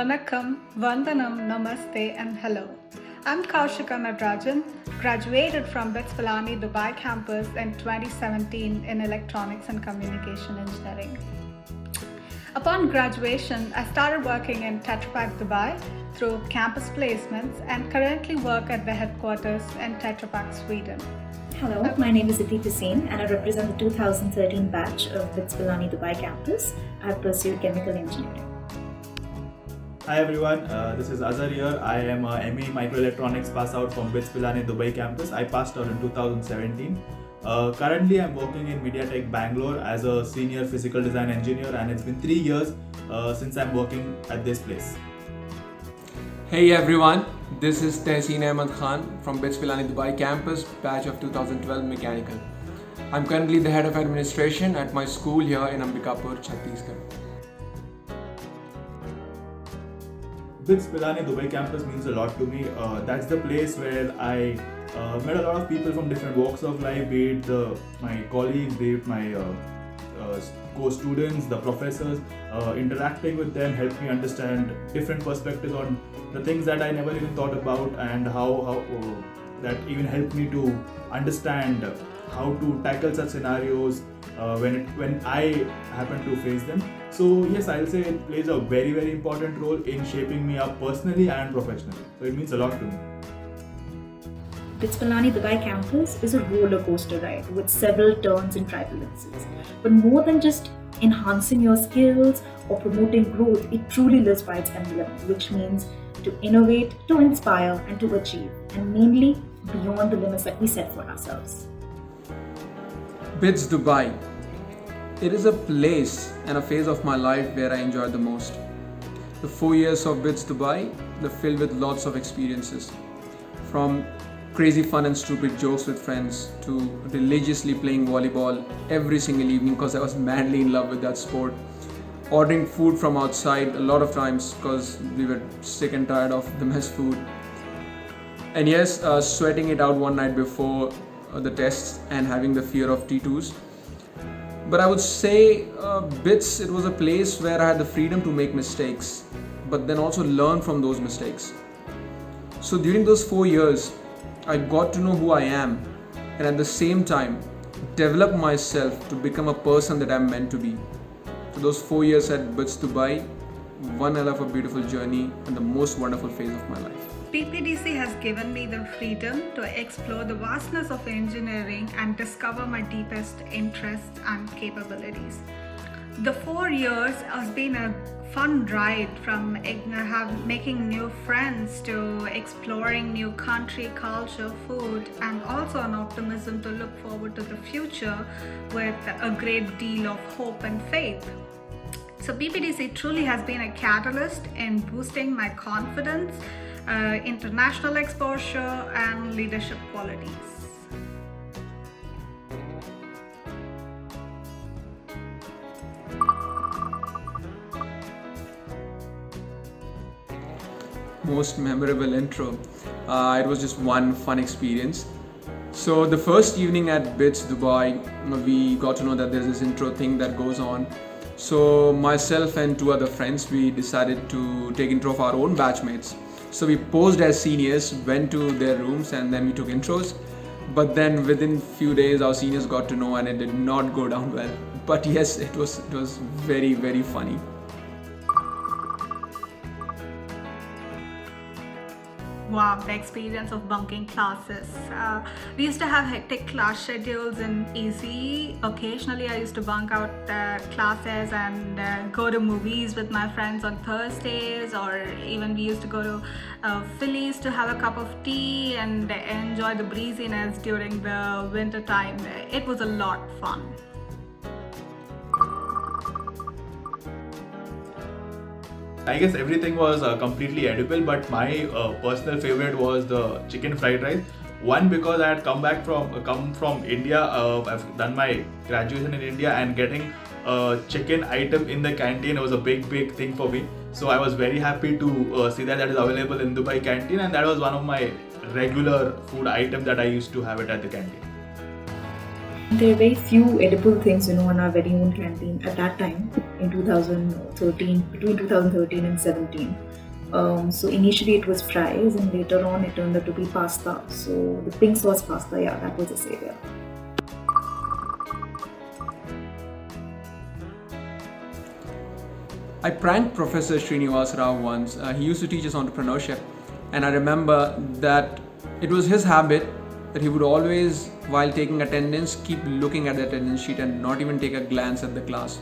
Vanakkam, Vandanam, Namaste and hello. I'm Koushika Natarajan, graduated from BITS Pilani Dubai Campus in 2017 in Electronics and Communication Engineering. Upon graduation, I started working in Tetra Dubai through campus placements and currently work at the headquarters in Tetra Sweden. Hello, my name is Eti Bhasin and I represent the 2013 batch of BITS Pilani Dubai Campus. I have pursued chemical engineering. Hi everyone, this is Azhar here. I am a ME Microelectronics pass out from BITS Pilani Dubai Campus. I passed out in 2017. Currently I'm working in MediaTek Bangalore as a senior physical design engineer, and it's been 3 years since I'm working at this place. Hey everyone, this is Tahseen Ahmad from BITS Pilani Dubai Campus, batch of 2012 Mechanical. I'm currently the head of administration at my school here in Ambikapur, Chhattisgarh. BITS Pilani Dubai Campus means a lot to me. That's the place where I met a lot of people from different walks of life, be it my colleagues, be it my co-students, the professors. Interacting with them helped me understand different perspectives on the things that I never even thought about, and how that even helped me to understand how to tackle such scenarios when I happen to face them. So yes, I'll say it plays a very, very important role in shaping me up personally and professionally. So it means a lot to me. BITS Pilani Dubai Campus is a roller coaster ride with several turns and turbulences. But more than just enhancing your skills or promoting growth, it truly lives by its emblem, which means to innovate, to inspire and to achieve, and mainly beyond the limits that we set for ourselves. BITS Dubai. It is a place and a phase of my life where I enjoyed the most. The 4 years of BITS Dubai, they're filled with lots of experiences. From crazy fun and stupid jokes with friends to religiously playing volleyball every single evening because I was madly in love with that sport. Ordering food from outside a lot of times because we were sick and tired of the mess food. And yes, sweating it out one night before the tests and having the fear of T2s. But I would say BITS, it was a place where I had the freedom to make mistakes, but then also learn from those mistakes. So during those 4 years, I got to know who I am, and at the same time, develop myself to become a person that I'm meant to be. So those 4 years at BITS Dubai, one hell of a beautiful journey and the most wonderful phase of my life. BPDC has given me the freedom to explore the vastness of engineering and discover my deepest interests and capabilities. The 4 years has been a fun ride, from making new friends to exploring new country, culture, food, and also an optimism to look forward to the future with a great deal of hope and faith. So BPDC truly has been a catalyst in boosting my confidence, international exposure and leadership qualities. Most memorable intro. It was just one fun experience. So the first evening at BITS Dubai, we got to know that there's this intro thing that goes on. So myself and 2 other friends, we decided to take intro of our own batchmates. So we posed as seniors, went to their rooms, and then we took intros. But then within few days, our seniors got to know, and it did not go down well. But yes, it was very, very funny. Wow, the experience of bunking classes. We used to have hectic class schedules in ECE. Occasionally I used to bunk out classes and go to movies with my friends on Thursdays, or even we used to go to Phillies to have a cup of tea and enjoy the breeziness during the winter time. It was a lot of fun. I guess everything was completely edible, but my personal favorite was the chicken fried rice. One, because I had come from India. I've done my graduation in India, and getting a chicken item in the canteen was a big thing for me. So I was very happy to see that is available in Dubai canteen, and that was one of my regular food items that I used to have it at the canteen. There are very few edible things, in our very own canteen at that time. in 2013, between 2013 and 17. So initially it was fries, and later on it turned out to be pasta. So the pink sauce pasta, yeah, that was a savior. I pranked Professor Srinivas Rao once. He used to teach us entrepreneurship, and I remember that it was his habit that he would always, while taking attendance, keep looking at the attendance sheet and not even take a glance at the class.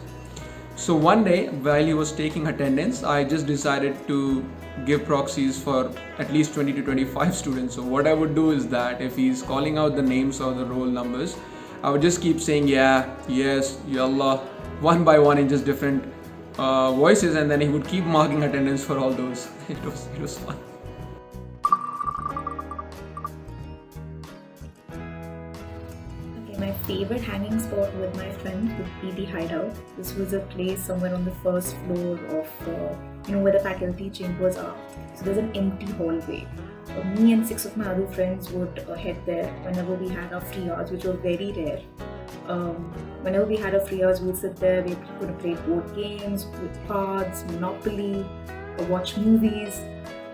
So one day, while he was taking attendance, I just decided to give proxies for at least 20 to 25 students. So what I would do is that if he's calling out the names or the roll numbers, I would just keep saying yeah, yes, yallah, one by one in just different voices, and then he would keep marking attendance for all those. It was fun. Okay, my favorite hanging spot with my friends would be the hideout. This was a place somewhere on the first floor of where the faculty chambers are. So there's an empty hallway. Me and 6 of my other friends would head there whenever we had our free hours, which were very rare. Whenever we had our free hours, we would sit there. We could play board games with cards, Monopoly, or watch movies.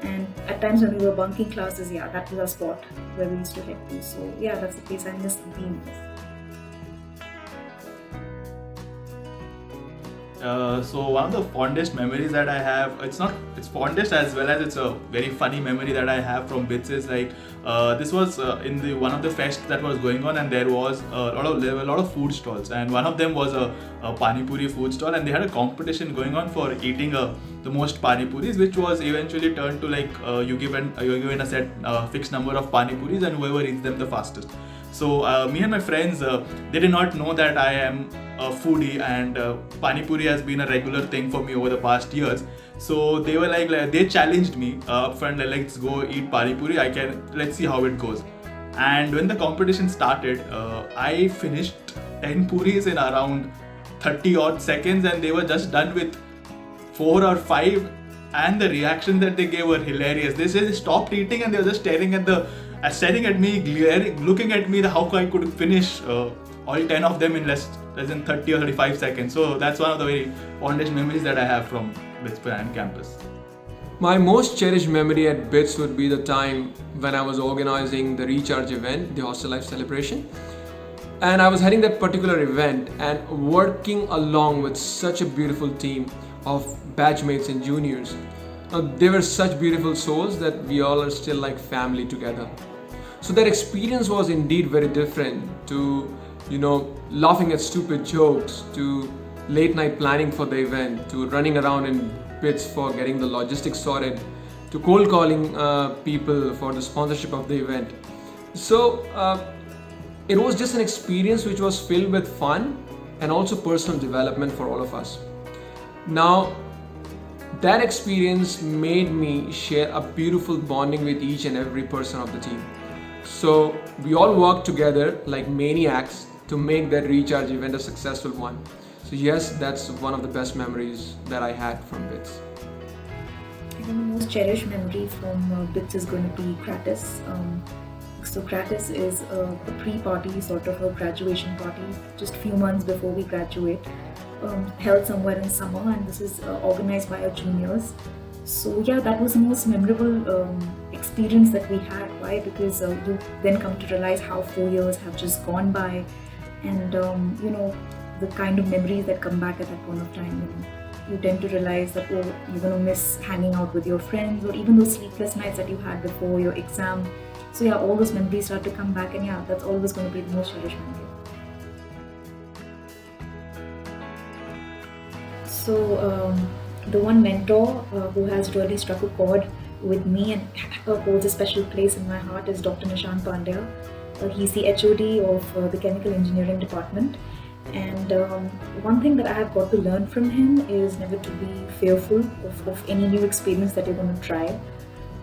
And at times when we were bunking classes, yeah, that was our spot where we used to head to. So yeah, that's the place I miss the most. So one of the fondest memories that I have, it's fondest as well as it's a very funny memory that I have from BITS is like, this was in the one of the fests that was going on, and there were a lot of food stalls, and one of them was a pani puri food stall, and they had a competition going on for eating the most pani puris, which was eventually turned to like you're given a set fixed number of pani puris, and whoever eats them the fastest. So me and my friends, they did not know that I am a foodie, and pani puri has been a regular thing for me over the past years. So they were like they challenged me upfront, like, let's go eat pani puri. Let's see how it goes. And when the competition started, I finished 10 puris in around 30 odd seconds, and they were just done with 4 or 5. And the reactions that they gave were hilarious. They said they stopped eating and they were just staring at me, looking at me, how I could finish all 10 of them in less than 30 or 35 seconds. So that's one of the very fondest memories that I have from BITS Pilani Campus. My most cherished memory at BITS would be the time when I was organizing the Recharge event, the hostel life celebration. And I was heading that particular event and working along with such a beautiful team of batchmates and juniors. They were such beautiful souls that we all are still like family together. So that experience was indeed very different to, laughing at stupid jokes, to late night planning for the event, to running around in BITS for getting the logistics sorted, to cold calling people for the sponsorship of the event. So it was just an experience which was filled with fun and also personal development for all of us. Now, that experience made me share a beautiful bonding with each and every person of the team. So we all worked together like maniacs to make that Recharge event a successful one. So yes, that's one of the best memories that I had from BITS. I think the most cherished memory from BITS is going to be Gratis. So Gratis is a pre-party, sort of a graduation party, just a few months before we graduate, held somewhere in summer, and this is organized by our juniors. So yeah, that was the most memorable experience that we had. Why? Because you then come to realize how 4 years have just gone by, and the kind of memories that come back at that point of time. You tend to realize that you're going to miss hanging out with your friends, or even those sleepless nights that you had before your exam. So yeah, all those memories start to come back, and yeah, that's always going to be the most cherished memory. So the one mentor who has really struck a chord with me and holds a special place in my heart is Dr. Nishan Pandya. He's the HOD of the Chemical Engineering Department. And one thing that I have got to learn from him is never to be fearful of any new experience that you're going to try.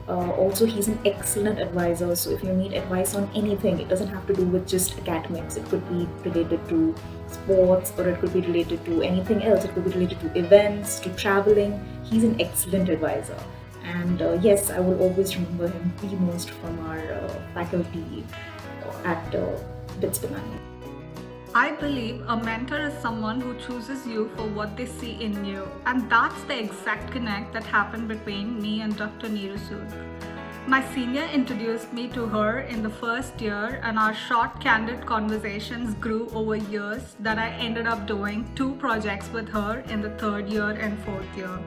Also, he's an excellent advisor. So if you need advice on anything, it doesn't have to do with just academics. It could be related to sports, or it could be related to anything else. It could be related to events, to traveling. He's an excellent advisor. And yes, I will always remember him the most from our faculty at BITS Pilani. I believe a mentor is someone who chooses you for what they see in you, and that's the exact connect that happened between me and Dr. Neeru Sood. My senior introduced me to her in the first year, and our short, candid conversations grew over years that I ended up doing 2 projects with her in the 3rd year and 4th year.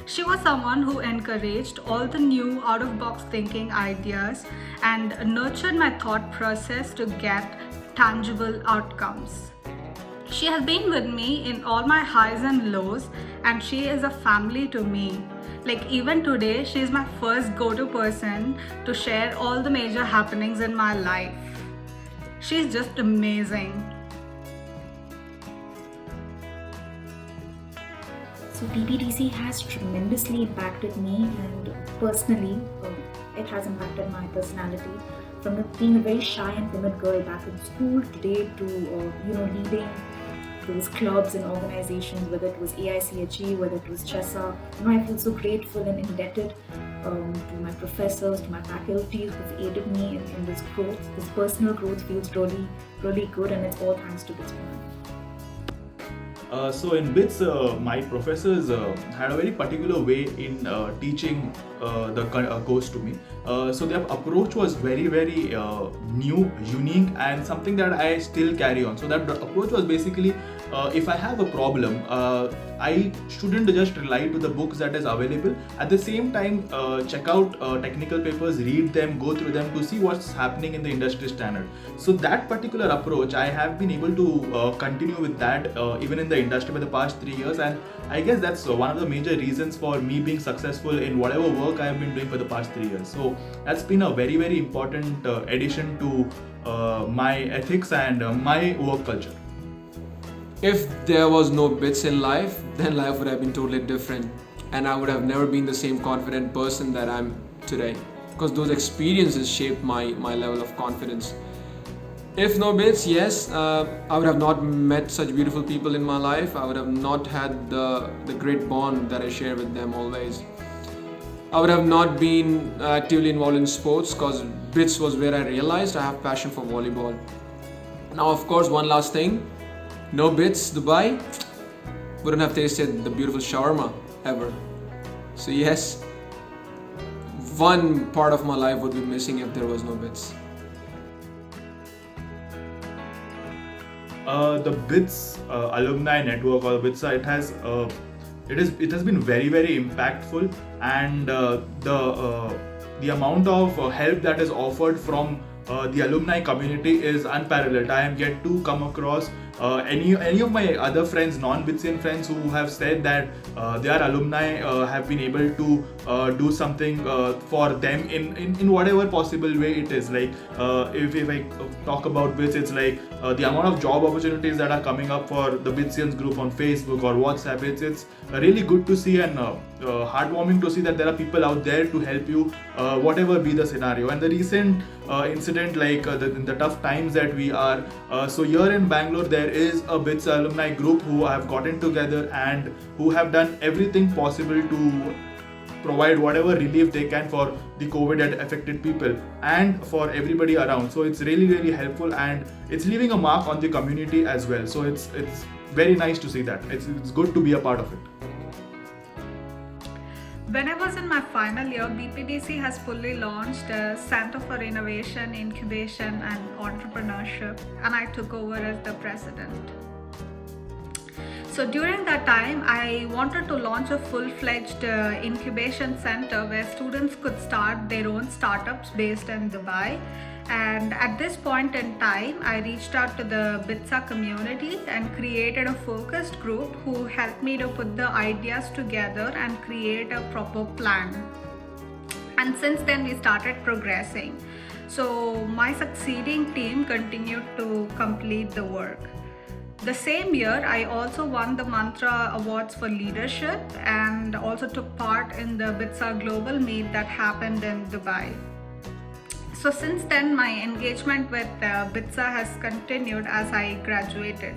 She was someone who encouraged all the new out-of-box thinking ideas and nurtured my thought process to get tangible outcomes. She has been with me in all my highs and lows, and she is a family to me. Like even today, she is my first go-to person to share all the major happenings in my life. She's just amazing. So PPTC has tremendously impacted me, and personally, it has impacted my personality. From being a very shy and timid girl back in school today to leading those clubs and organizations, whether it was AICHE, whether it was CHESA. I feel so grateful and indebted to my professors, to my faculties who've aided me in this growth. This personal growth feels really, really good, and it's all thanks to BITS Pilani. So in BITS, my professors had a very particular way in teaching the course to me. So their approach was very, very new, unique, and something that I still carry on. So that approach was basically, if I have a problem, I shouldn't just rely to the books that is available. At the same time, check out technical papers, read them, go through them to see what's happening in the industry standard. So that particular approach, I have been able to continue with that even in the industry for the past 3 years, and I guess that's one of the major reasons for me being successful in whatever work I have been doing for the past 3 years. So that's been a very, very important addition to my ethics and my work culture. If there was no BITS in life, then life would have been totally different, and I would have never been the same confident person that I'm today, because those experiences shaped my level of confidence. If no BITS, yes, I would have not met such beautiful people in my life. I would have not had the great bond that I share with them always. I would have not been actively involved in sports, because BITS was where I realized I have passion for volleyball. Now, of course, one last thing. No BITS Dubai, wouldn't have tasted the beautiful shawarma ever. So yes, one part of my life would be missing if there was no BITS. The BITS alumni network, or BITS, it has been very, very impactful, and the amount of help that is offered from the alumni community is unparalleled. I am yet to come across any of my other friends, non-BITSian friends, who have said that their alumni have been able to do something for them in whatever possible way it is. Like if I talk about BITS, it's like the amount of job opportunities that are coming up for the BITSians group on Facebook or WhatsApp. It's really good to see, and heartwarming to see that there are people out there to help you, whatever be the scenario. And the recent incident, like in the tough times that we are, so here in Bangalore, there is a BITS alumni group who have gotten together and who have done everything possible to provide whatever relief they can for the COVID affected people and for everybody around. So it's really, really helpful, and it's leaving a mark on the community as well. So it's very nice to see that. It's good to be a part of it. When I was in my final year, BPDC has fully launched a Center for Innovation, Incubation and Entrepreneurship, and I took over as the president. So during that time, I wanted to launch a full-fledged incubation center where students could start their own startups based in Dubai. And at this point in time, I reached out to the BITSA community and created a focused group who helped me to put the ideas together and create a proper plan. And since then, we started progressing. So my succeeding team continued to complete the work. The same year, I also won the Mantra Awards for Leadership and also took part in the BITSA Global Meet that happened in Dubai. So since then, my engagement with BITSA has continued as I graduated.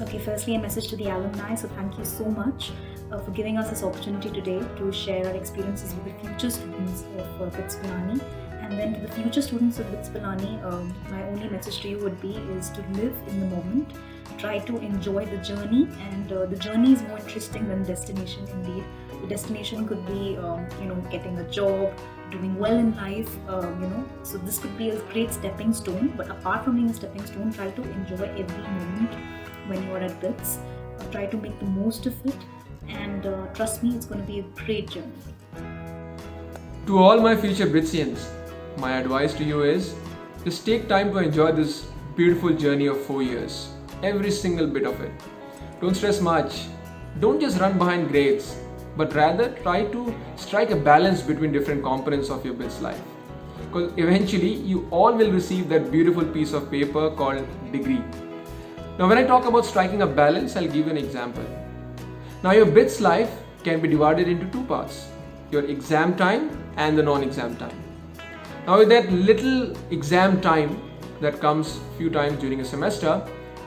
Okay, firstly, a message to the alumni. So thank you so much for giving us this opportunity today to share our experiences with the future students of BITS Pilani. And then to the future students of BITS Pilani, my only message to you would be is to live in the moment, try to enjoy the journey, and the journey is more interesting than destination indeed. The destination could be, getting a job, doing well in life, so this could be a great stepping stone. But apart from being a stepping stone, try to enjoy every moment when you are at BITS. Try to make the most of it, and trust me, it's going to be a great journey. To all my future BITSians, my advice to you is just take time to enjoy this beautiful journey of 4 years, every single bit of it. Don't stress much. Don't just run behind grades, but rather try to strike a balance between different components of your BITS life. Because eventually you all will receive that beautiful piece of paper called degree. Now when I talk about striking a balance, I'll give you an example. Now your BITS life can be divided into two parts, your exam time and the non-exam time. Now with that little exam time that comes few times during a semester,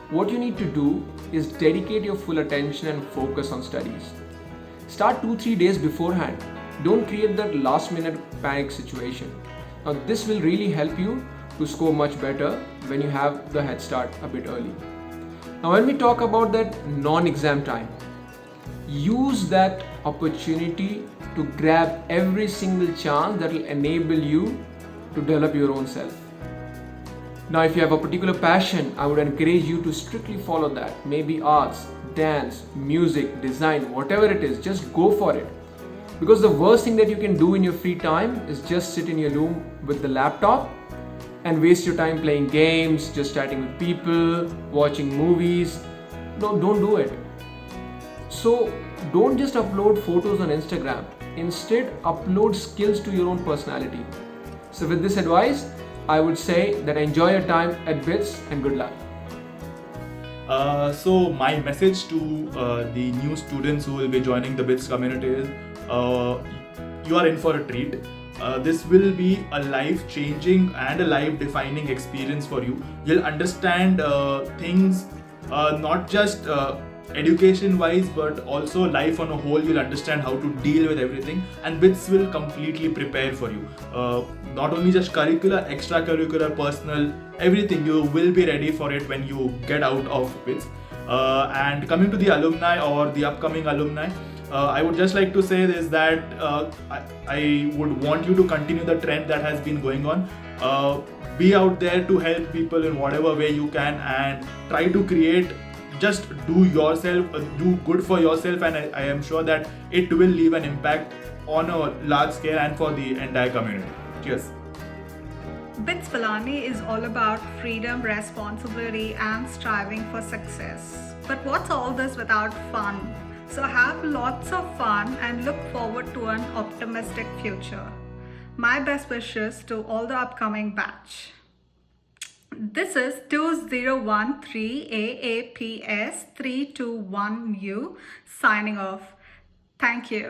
what you need to do is dedicate your full attention and focus on studies. Start 2-3 days beforehand. Don't create that last minute panic situation. Now this will really help you to score much better when you have the head start a bit early. Now when we talk about that non-exam time, use that opportunity to grab every single chance that will enable you to develop your own self. Now if you have a particular passion, I would encourage you to strictly follow that. Maybe arts, dance, music, design, whatever it is, just go for it. Because the worst thing that you can do in your free time is just sit in your room with the laptop and waste your time playing games, just chatting with people, watching movies. No, don't do it. So don't just upload photos on Instagram. Instead, upload skills to your own personality. So with this advice, I would say that enjoy your time at BITS and good luck. So my message to the new students who will be joining the BITS community is you are in for a treat. This will be a life-changing and a life-defining experience for you. You'll understand things not just education-wise, but also life on a whole. You'll understand how to deal with everything, and BITS will completely prepare for you. Not only just curricular, extracurricular, personal, everything. You will be ready for it when you get out of BITS. And coming to the alumni or the upcoming alumni, I would just like to say this, that I would want you to continue the trend that has been going on. Be out there to help people in whatever way you can, and try to create, just do yourself, do good for yourself, and I am sure that it will leave an impact on a large scale and for the entire community. Cheers. BITS Pilani is all about freedom, responsibility, and striving for success. But what's all this without fun? So have lots of fun and look forward to an optimistic future. My best wishes to all the upcoming batch. This is 2013 AAPS 321U signing off. Thank you.